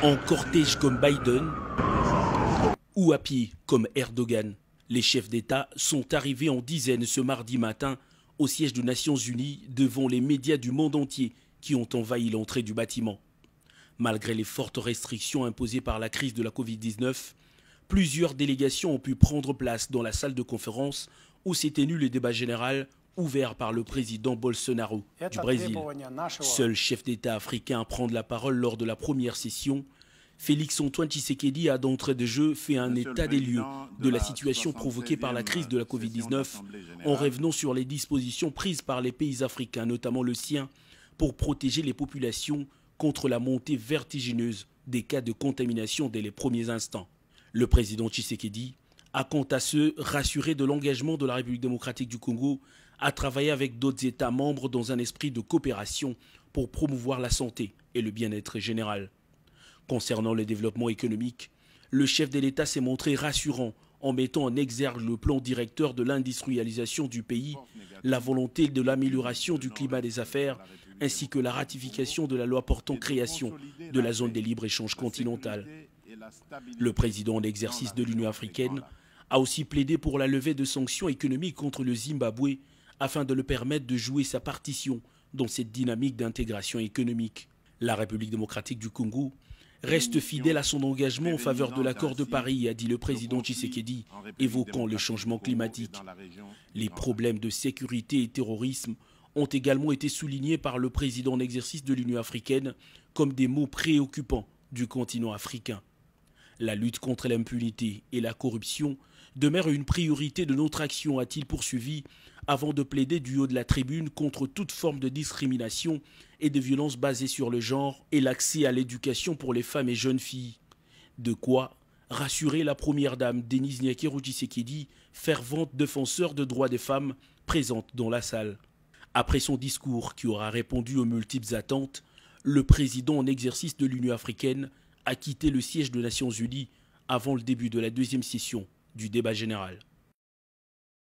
En cortège comme Biden ou à pied comme Erdogan, les chefs d'État sont arrivés en dizaines ce mardi matin au siège des Nations Unies devant les médias du monde entier qui ont envahi l'entrée du bâtiment. Malgré les fortes restrictions imposées par la crise de la Covid-19, plusieurs délégations ont pu prendre place dans la salle de conférence où s'est tenu le débat général ouvert par le président Bolsonaro du Brésil. Seul chef d'État africain à prendre la parole lors de la première session, Félix-Antoine Tshisekedi a d'entrée de jeu fait un état des lieux de la situation provoquée par la crise de la Covid-19 en revenant sur les dispositions prises par les pays africains, notamment le sien, pour protéger les populations contre la montée vertigineuse des cas de contamination dès les premiers instants. Le président Tshisekedi a quant à ce rassuré de l'engagement de la République démocratique du Congo à travailler avec d'autres États membres dans un esprit de coopération pour promouvoir la santé et le bien-être général. Concernant le développement économique, le chef de l'État s'est montré rassurant en mettant en exergue le plan directeur de l'industrialisation du pays, la volonté de l'amélioration du climat des affaires, ainsi que la ratification de la loi portant création de la zone des libre-échanges continentale. Le président en exercice de l'Union africaine a aussi plaidé pour la levée de sanctions économiques contre le Zimbabwe afin de le permettre de jouer sa partition dans cette dynamique d'intégration économique. La République démocratique du Congo reste fidèle à son engagement en faveur de l'accord de Paris, a dit le président Tshisekedi, évoquant le changement climatique. Les problèmes de sécurité et terrorisme ont également été soulignés par le président en exercice de l'Union africaine comme des maux préoccupants du continent africain. La lutte contre l'impunité et la corruption demeure une priorité de notre action, a-t-il poursuivi, avant de plaider du haut de la tribune contre toute forme de discrimination et de violence basée sur le genre et l'accès à l'éducation pour les femmes et jeunes filles. De quoi rassurer la première dame Denise Nyakero Tshisekedi, fervente défenseur de droits des femmes, présente dans la salle. Après son discours qui aura répondu aux multiples attentes, le président en exercice de l'Union africaine a quitté le siège des Nations Unies avant le début de la deuxième session du débat général.